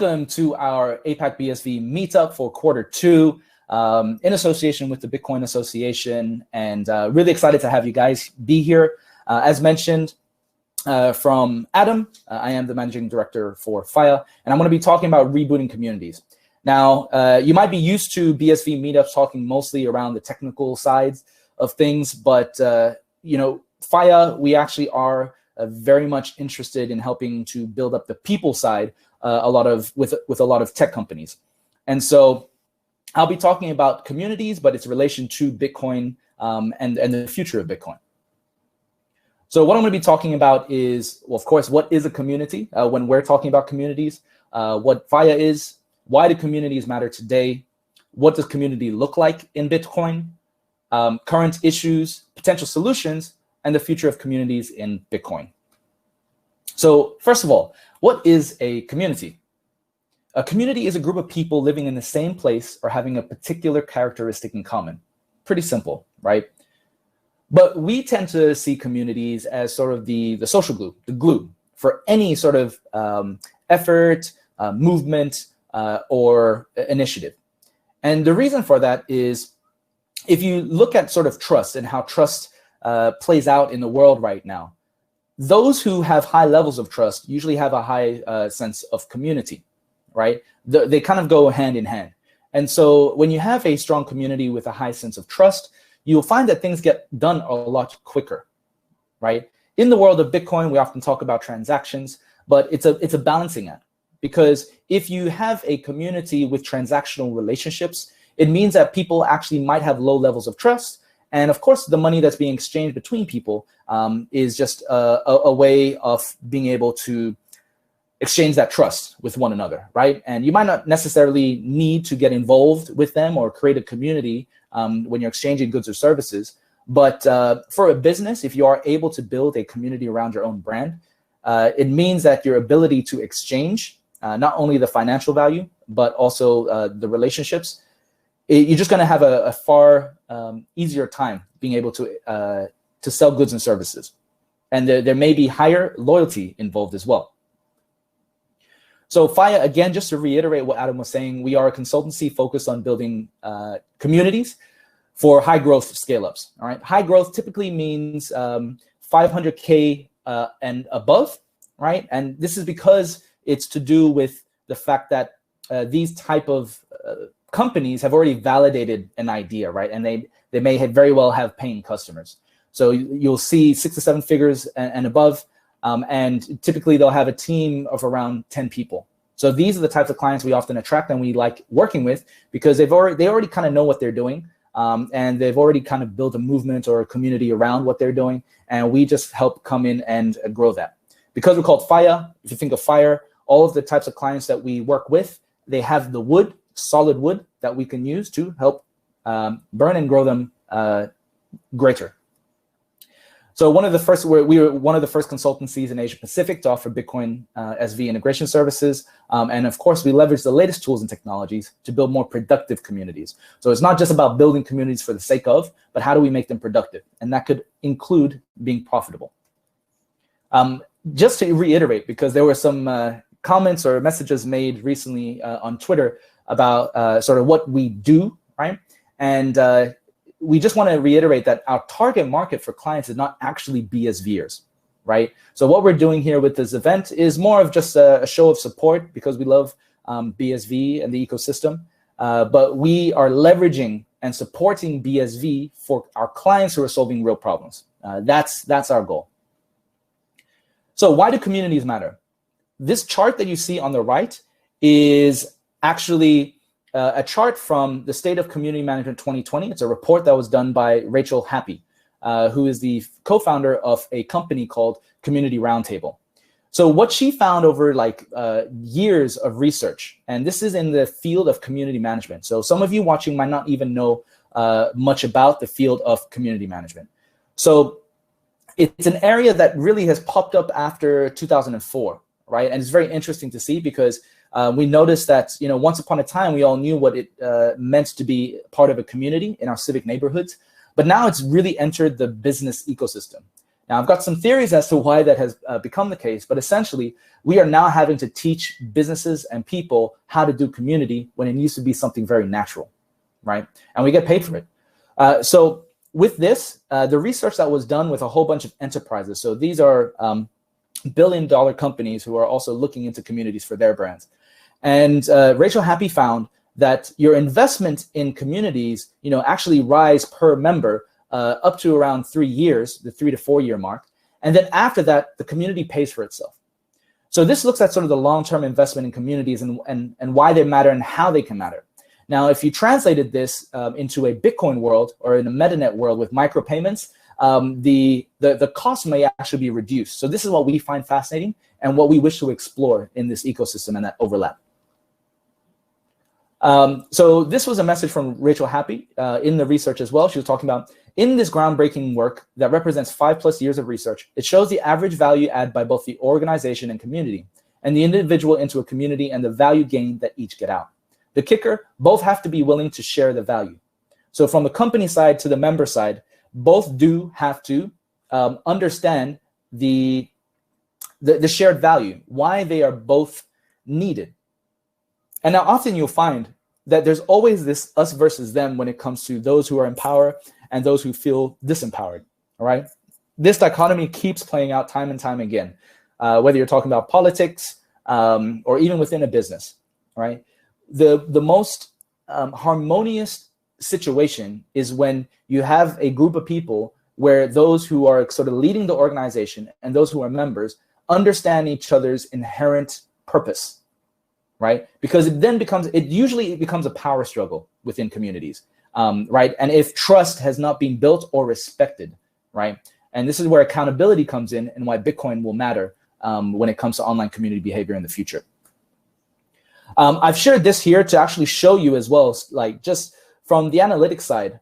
Welcome to our APAC BSV meetup for quarter 2 in association with the Bitcoin Association, and really excited to have you guys be here. As mentioned from Adam, I am the managing director for Faiā, and I'm going to be talking about rebooting communities. Now, you might be used to BSV meetups talking mostly around the technical sides of things, but you know, Faiā, we actually are very much interested in helping to build up the people side with a lot of tech companies. And so I'll be talking about communities, but its relation to Bitcoin and the future of Bitcoin. So what I'm going to be talking about is, well, of course, what is a community when we're talking about communities, what Faiā is, why do communities matter today, what does community look like in Bitcoin, current issues, potential solutions, and the future of communities in Bitcoin. So first of all, what is a community? A community is a group of people living in the same place or having a particular characteristic in common. Pretty simple, right? But we tend to see communities as sort of the social glue, the glue for any sort of effort, movement, or initiative. And the reason for that is, if you look at sort of trust and how trust plays out in the world right now, those who have high levels of trust usually have a high sense of community, right? They kind of go hand in hand. And so when you have a strong community with a high sense of trust, you'll find that things get done a lot quicker, right? In the world of Bitcoin, we often talk about transactions, but it's a balancing act, because if you have a community with transactional relationships, it means that people actually might have low levels of trust. And of course, the money that's being exchanged between people is just a way of being able to exchange that trust with one another, right? And you might not necessarily need to get involved with them or create a community when you're exchanging goods or services. But for a business, if you are able to build a community around your own brand, it means that your ability to exchange not only the financial value, but also the relationships, you're just going to have a far easier time being able to sell goods and services. And there may be higher loyalty involved as well. So Faiā, again, just to reiterate what Adam was saying, we are a consultancy focused on building communities for high growth scale-ups. All right, high growth typically means 500K and above, right? And this is because it's to do with the fact that these type of companies have already validated an idea, right? And they may very well have paying customers. So you'll see 6 to 7 figures and above, and typically they'll have a team of around 10 people. So these are the types of clients we often attract and we like working with, because they already kind of know what they're doing, and they've already kind of built a movement or a community around what they're doing, and we just help come in and grow that. Because we're called Faiā, if you think of fire, all of the types of clients that we work with, they have the wood, solid wood, that we can use to help burn and grow them greater. So we were one of the first consultancies in Asia Pacific to offer Bitcoin SV integration services. And of course, we leverage the latest tools and technologies to build more productive communities. So it's not just about building communities for the sake of, but how do we make them productive? And that could include being profitable. Just to reiterate, because there were some comments or messages made recently on Twitter about sort of what we do, right? And we just want to reiterate that our target market for clients is not actually BSVers, right? So what we're doing here with this event is more of just a show of support, because we love BSV and the ecosystem, but we are leveraging and supporting BSV for our clients who are solving real problems. That's our goal. So why do communities matter? This chart that you see on the right is actually a chart from the State of Community Management 2020. It's a report that was done by Rachel Happy, who is the co-founder of a company called Community Roundtable. So what she found over years of research, and this is in the field of community management. So some of you watching might not even know much about the field of community management. So it's an area that really has popped up after 2004, right? And it's very interesting to see, because we noticed that, once upon a time, we all knew what it meant to be part of a community in our civic neighborhoods, but now it's really entered the business ecosystem. Now, I've got some theories as to why that has become the case, but essentially, we are now having to teach businesses and people how to do community when it used to be something very natural, right? And we get paid for it. So with this, the research that was done with a whole bunch of enterprises, so these are billion-dollar companies who are also looking into communities for their brands. And Rachel Happy found that your investment in communities, actually rise per member up to around 3 years, the 3 to 4 year mark. And then after that, the community pays for itself. So this looks at sort of the long-term investment in communities and why they matter and how they can matter. Now, if you translated this into a Bitcoin world or in a MetaNet world with micropayments, the cost may actually be reduced. So this is what we find fascinating and what we wish to explore in this ecosystem and that overlap. So this was a message from Rachel Happy in the research as well. She was talking about, in this groundbreaking work that represents 5+ years of research, it shows the average value add by both the organization and community, and the individual into a community and the value gain that each get out. The kicker, both have to be willing to share the value. So from the company side to the member side, both do have to understand the shared value, why they are both needed. And now often you'll find that there's always this us versus them when it comes to those who are in power and those who feel disempowered, all right? This dichotomy keeps playing out time and time again, whether you're talking about politics or even within a business, right? The most harmonious situation is when you have a group of people where those who are sort of leading the organization and those who are members understand each other's inherent purpose, right? Because it usually becomes a power struggle within communities, right? And if trust has not been built or respected, right? And this is where accountability comes in and why Bitcoin will matter when it comes to online community behavior in the future. I've shared this here to actually show you as well, like just from the analytics side,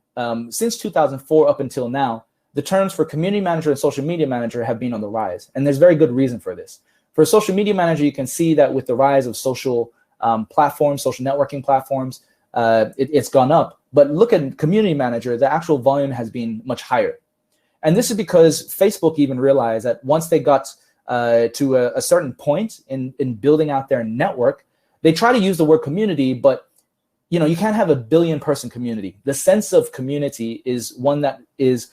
since 2004 up until now, the terms for community manager and social media manager have been on the rise. And there's very good reason for this. For a social media manager, you can see that with the rise of social platforms, social networking platforms, it's gone up. But look at community manager, the actual volume has been much higher. And this is because Facebook even realized that once they got to a certain point in building out their network, they try to use the word community, but you can't have a 1 billion person community. The sense of community is one that is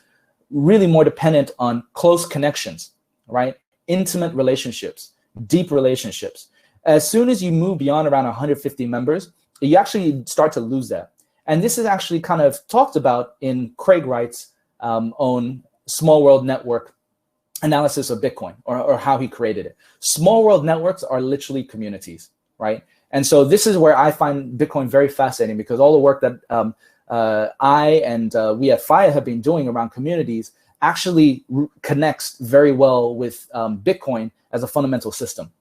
really more dependent on close connections, right? Intimate relationships, deep relationships. As soon as you move beyond around 150 members, you actually start to lose that. And this is actually kind of talked about in Craig Wright's own Small World Network analysis of Bitcoin, or how he created it. Small world networks are literally communities, right? And so this is where I find Bitcoin very fascinating, because all the work that I and we at Faiā have been doing around communities actually connects very well with Bitcoin as a fundamental system.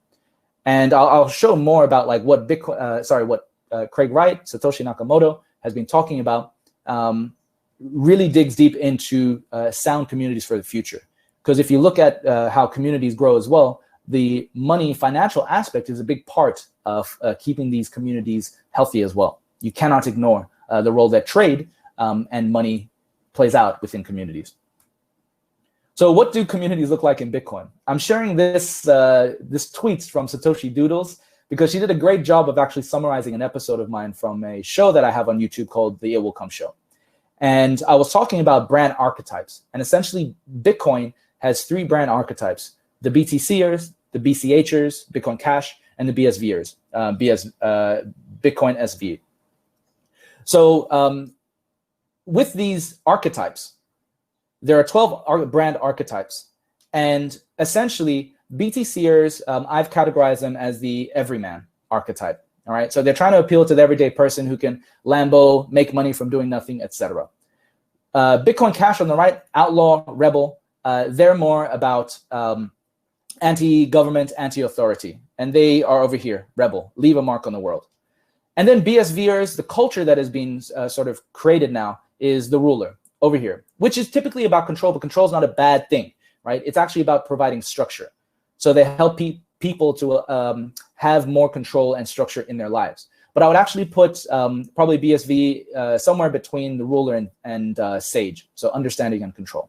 And I'll show more about like what Craig Wright, Satoshi Nakamoto has been talking about, really digs deep into sound communities for the future. Because if you look at how communities grow as well, the money financial aspect is a big part of keeping these communities healthy as well. You cannot ignore the role that trade and money plays out within communities. So what do communities look like in Bitcoin? I'm sharing this tweets from Satoshi Doodles because she did a great job of actually summarizing an episode of mine from a show that I have on YouTube called The It Will Come Show. And I was talking about brand archetypes. And essentially, Bitcoin has 3 brand archetypes: the BTCers, the BCHers, Bitcoin Cash, and the BSVers, Bitcoin SV. So with these archetypes, there are 12 brand archetypes. And essentially, BTCers, I've categorized them as the everyman archetype. All right, so they're trying to appeal to the everyday person who can Lambo, make money from doing nothing, etc. Bitcoin Cash on the right, outlaw, rebel. They're more about anti-government, anti-authority. And they are over here, rebel, leave a mark on the world. And then BSVers, the culture that has been sort of created now is the ruler over here, which is typically about control, but control is not a bad thing, right? It's actually about providing structure. So they help people to have more control and structure in their lives. But I would actually put probably BSV somewhere between the ruler and sage, so understanding and control.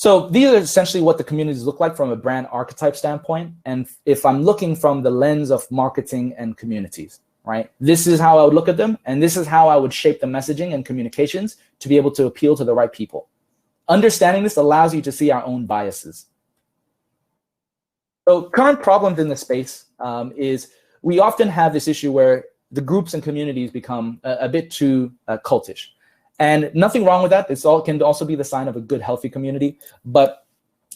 So these are essentially what the communities look like from a brand archetype standpoint. And if I'm looking from the lens of marketing and communities, right, this is how I would look at them. And this is how I would shape the messaging and communications to be able to appeal to the right people. Understanding this allows you to see our own biases. So current problems in the space is we often have this issue where the groups and communities become a bit too cultish. And nothing wrong with that. This all can also be the sign of a good, healthy community. But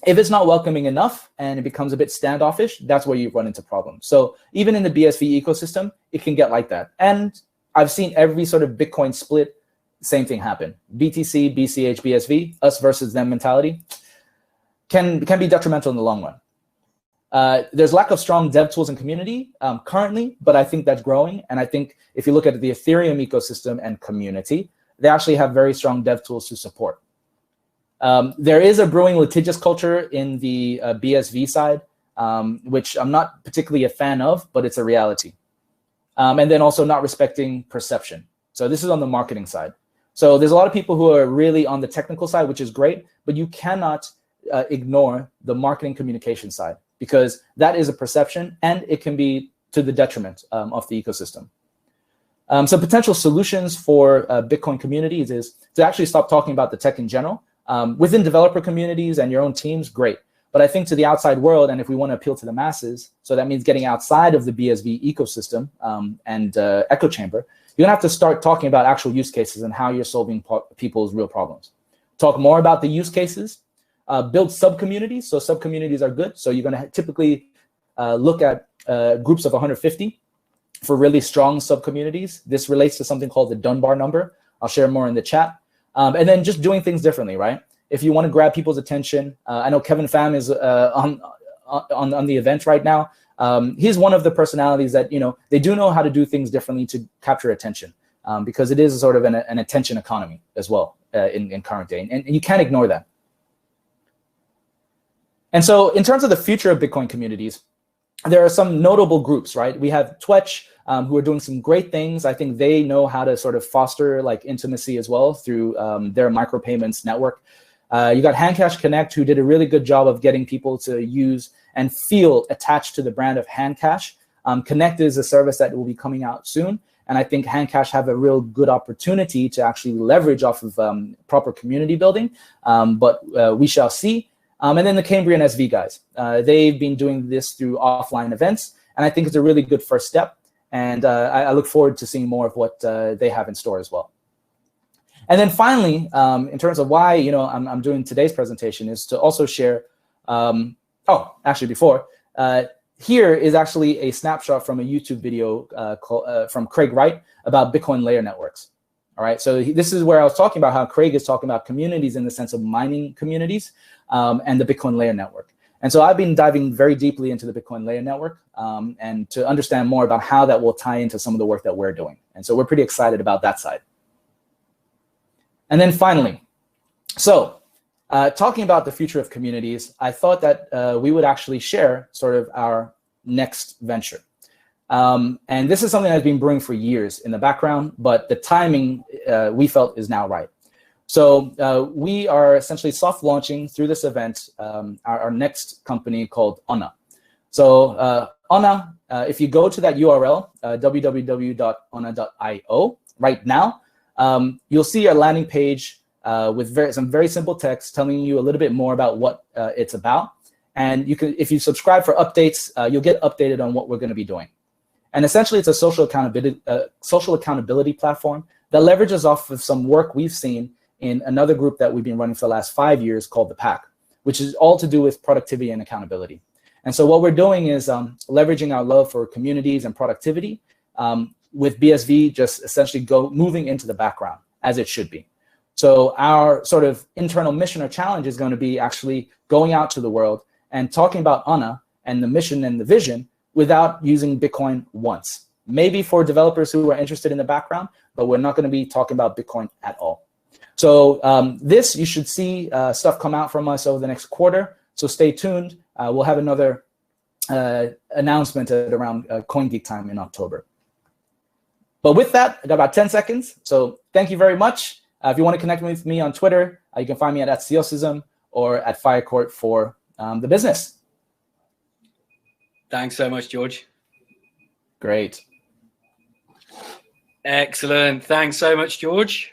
if it's not welcoming enough and it becomes a bit standoffish, that's where you run into problems. So even in the BSV ecosystem, it can get like that. And I've seen every sort of Bitcoin split, same thing happen. BTC, BCH, BSV, us versus them mentality can be detrimental in the long run. There's lack of strong dev tools and community currently, but I think that's growing. And I think if you look at the Ethereum ecosystem and community, they actually have very strong dev tools to support. There is a brewing litigious culture in the BSV side, which I'm not particularly a fan of, but it's a reality. And then also not respecting perception. So this is on the marketing side. So there's a lot of people who are really on the technical side, which is great, but you cannot ignore the marketing communication side, because that is a perception and it can be to the detriment of the ecosystem. So potential solutions for Bitcoin communities is to actually stop talking about the tech in general. Within developer communities and your own teams, great. But I think to the outside world, and if we want to appeal to the masses, so that means getting outside of the BSV ecosystem and echo chamber, you're gonna have to start talking about actual use cases and how you're solving people's real problems. Talk more about the use cases, build sub-communities. So sub-communities are good. So you're gonna typically look at groups of 150 for really strong sub-communities. This relates to something called the Dunbar number. I'll share more in the chat. And then just doing things differently, right? If you want to grab people's attention, I know Kevin Pham is on the event right now. He's one of the personalities that, you know, they do know how to do things differently to capture attention, because it is sort of an attention economy as well in current day, and you can't ignore that. And so in terms of the future of Bitcoin communities, there are some notable groups, right? We have Twetch, who are doing some great things. I think they know how to sort of foster like intimacy as well through their micropayments network. You got Handcash Connect, who did a really good job of getting people to use and feel attached to the brand of Handcash. Connect is a service that will be coming out soon. And I think Handcash have a real good opportunity to actually leverage off of proper community building, but we shall see. And then the Cambrian SV guys, they've been doing this through offline events. And I think it's a really good first step. And I look forward to seeing more of what they have in store as well. And then finally, in terms of why I'm doing today's presentation, is to also share, here is actually a snapshot from a YouTube video from Craig Wright about Bitcoin layer networks. All right, so this is where I was talking about how Craig is talking about communities in the sense of mining communities and the Bitcoin layer network. And so I've been diving very deeply into the Bitcoin layer network and to understand more about how that will tie into some of the work that we're doing. And so we're pretty excited about that side. And then finally, so talking about the future of communities, I thought that we would actually share sort of our next venture. And this is something that's been brewing for years in the background, but the timing we felt is now right. So we are essentially soft launching through this event our next company called Ona. So Ona, if you go to that URL, www.ona.io right now, you'll see a landing page with some very simple text telling you a little bit more about what it's about. And you can, if you subscribe for updates, you'll get updated on what we're going to be doing. And essentially, it's a social accountability platform that leverages off of some work we've seen in another group that we've been running for the last 5 years called the Pack, which is all to do with productivity and accountability. And so what we're doing is leveraging our love for communities and productivity with BSV just essentially moving into the background as it should be. So our sort of internal mission or challenge is going to be actually going out to the world and talking about Ona and the mission and the vision without using Bitcoin once. Maybe for developers who are interested in the background, but we're not going to be talking about Bitcoin at all. So this, you should see stuff come out from us over the next quarter. So stay tuned. We'll have another announcement at around CoinGeek time in October. But with that, I got about 10 seconds. So thank you very much. If you want to connect with me on Twitter, you can find me at Siosism, or at Faiā for the business. Thanks so much, George. Great. Excellent. Thanks so much, George.